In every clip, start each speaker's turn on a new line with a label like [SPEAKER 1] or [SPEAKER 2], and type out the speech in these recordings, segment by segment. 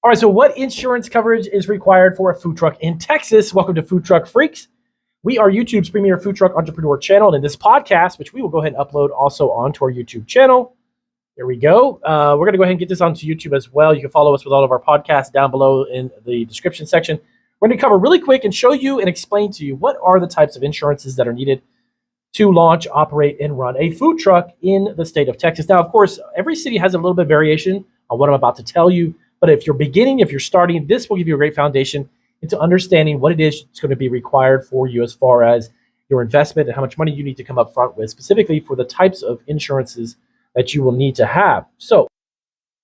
[SPEAKER 1] All right, so what insurance coverage is required for a food truck in Texas? Welcome to Food Truck Freaks. We are YouTube's premier food truck entrepreneur channel, and in this podcast, which we will go ahead and upload also onto our YouTube channel. There we go. We're going to go ahead and get this onto YouTube as well. You can follow us with all of our podcasts down below in the description section. We're going to cover really quick and show you and explain to you what are the types of insurances that are needed to launch, operate, and run a food truck in the state of Texas. Now, of course, every city has a little bit of variation on what I'm about to tell you. But if you're beginning, if you're starting, this will give you a great foundation into understanding what it is that's going to be required for you as far as your investment and how much money you need to come up front with, specifically for the types of insurances that you will need to have. So,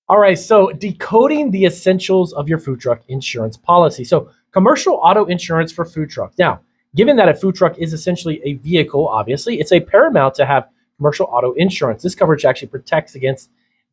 [SPEAKER 1] all right, so decoding the essentials of your food truck insurance policy. So, commercial auto insurance for food trucks. Now, given that a food truck is essentially a vehicle, obviously, it's a paramount to have commercial auto insurance. This coverage actually protects against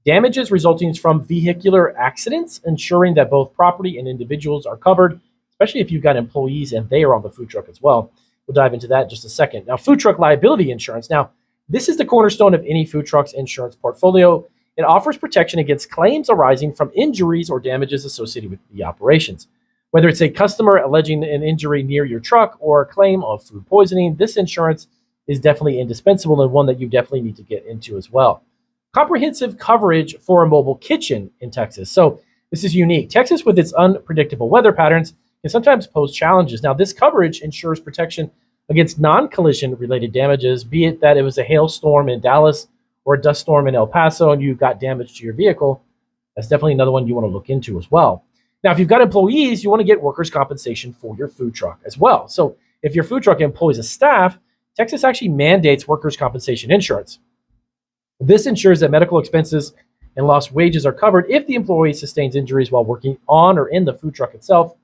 [SPEAKER 1] damages resulting from vehicular accidents, ensuring that both property and individuals are covered, especially if you've got employees and they are on the food truck as well. We'll dive into that in just a second. Now, food truck liability insurance. Now, this is the cornerstone of any food truck's insurance portfolio. It offers protection against claims arising from injuries or damages associated with the operations. Whether it's a customer alleging an injury near your truck or a claim of food poisoning, this insurance is definitely indispensable and one that you definitely need to get into as well. Comprehensive coverage for a mobile kitchen in Texas. So this is unique. Texas, with its unpredictable weather patterns, can sometimes pose challenges. Now, this coverage ensures protection against non-collision related damages, be it that it was a hailstorm in Dallas or a dust storm in El Paso and you got damage to your vehicle. That's definitely another one you want to look into as well. Now, if you've got employees, you want to get workers' compensation for your food truck as well. So if your food truck employs a staff, Texas actually mandates workers' compensation insurance. This ensures that medical expenses and lost wages are covered if the employee sustains injuries while working on or in the food truck itself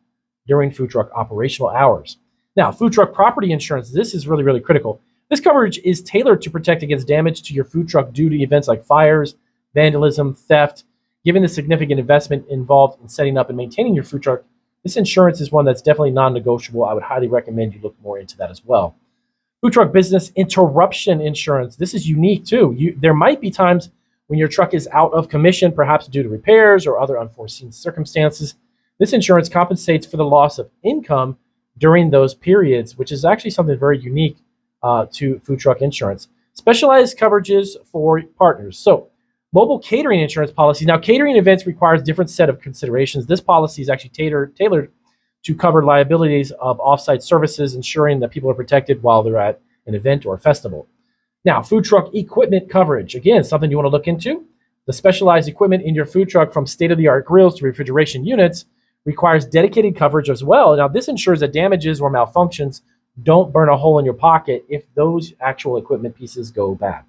[SPEAKER 1] during food truck operational hours. Now, food truck property insurance, this is really, really critical. This coverage is tailored to protect against damage to your food truck due to events like fires, vandalism, theft. Given the significant investment involved in setting up and maintaining your food truck, this insurance is one that's definitely non-negotiable. I would highly recommend you look more into that as well. Food truck business interruption insurance. This is unique too. There might be times when your truck is out of commission, perhaps due to repairs or other unforeseen circumstances. This insurance compensates for the loss of income during those periods, which is actually something very unique to food truck insurance. Specialized coverages for partners. So, mobile catering insurance policy. Now, catering events requires a different set of considerations. This policy is actually tailored to cover liabilities of offsite services, ensuring that people are protected while they're at an event or a festival. Now, food truck equipment coverage. Again, something you want to look into. The specialized equipment in your food truck, from state-of-the-art grills to refrigeration units, requires dedicated coverage as well. Now, this ensures that damages or malfunctions don't burn a hole in your pocket if those actual equipment pieces go bad.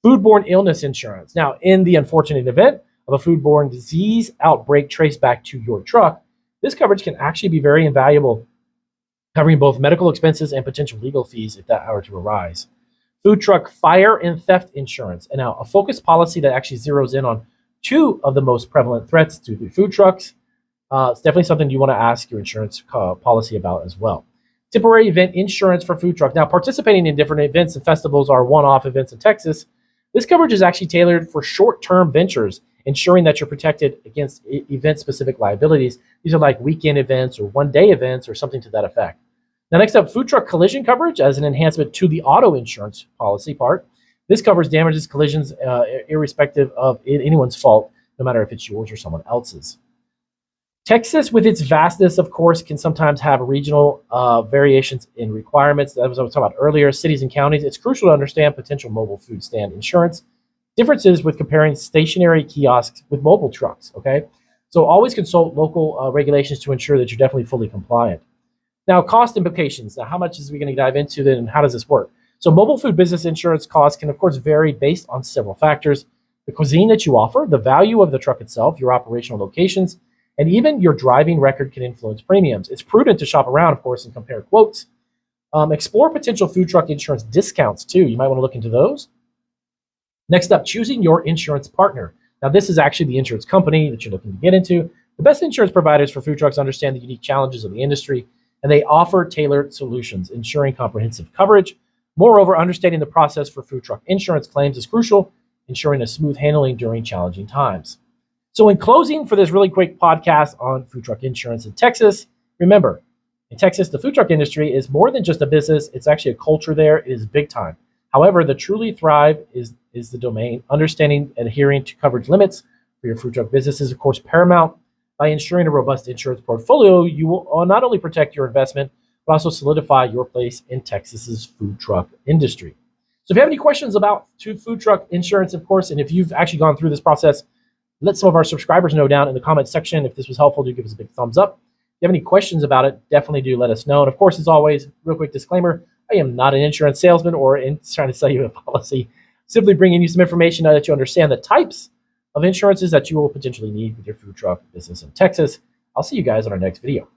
[SPEAKER 1] Foodborne illness insurance. Now, in the unfortunate event of a foodborne disease outbreak traced back to your truck, this coverage can actually be very invaluable, covering both medical expenses and potential legal fees if that were to arise. Food truck fire and theft insurance. And now, a focused policy that actually zeroes in on two of the most prevalent threats to the food trucks. It's definitely something you want to ask your insurance policy about as well. Temporary event insurance for food trucks. Now, participating in different events and festivals are one-off events in Texas. This coverage is actually tailored for short-term ventures, ensuring that you're protected against event-specific liabilities. These are like weekend events or one-day events or something to that effect. Now, next up, food truck collision coverage as an enhancement to the auto insurance policy part. This covers damages, collisions, irrespective of anyone's fault, no matter if it's yours or someone else's. Texas, with its vastness, of course, can sometimes have regional variations in requirements. That was what I was talking about earlier. Cities and counties, it's crucial to understand potential mobile food stand insurance differences with comparing stationary kiosks with mobile trucks, okay? So always consult local regulations to ensure that you're definitely fully compliant. Now, cost implications. Now, how much is we going to dive into that and how does this work? So mobile food business insurance costs can, of course, vary based on several factors. The cuisine that you offer, the value of the truck itself, your operational locations, and even your driving record can influence premiums. It's prudent to shop around, of course, and compare quotes. Explore potential food truck insurance discounts, too. You might want to look into those. Next up, choosing your insurance partner. Now, this is actually the insurance company that you're looking to get into. The best insurance providers for food trucks understand the unique challenges of the industry, and they offer tailored solutions, ensuring comprehensive coverage. Moreover, understanding the process for food truck insurance claims is crucial, ensuring a smooth handling during challenging times. So in closing for this really quick podcast on food truck insurance in Texas, remember, in Texas, the food truck industry is more than just a business. It's actually a culture there. It is big time. However, the truly thrive is the domain. Understanding and adhering to coverage limits for your food truck business is, of course, paramount. By ensuring a robust insurance portfolio, you will not only protect your investment, but also solidify your place in Texas's food truck industry. So if you have any questions about food truck insurance, of course, and if you've actually gone through this process, let some of our subscribers know down in the comment section. If this was helpful, do give us a big thumbs up. If you have any questions about it, definitely do let us know. And of course, as always, real quick disclaimer, I am not an insurance salesman or trying to sell you a policy. Simply bringing you some information now that you understand the types of insurances that you will potentially need with your food truck business in Texas. I'll see you guys on our next video.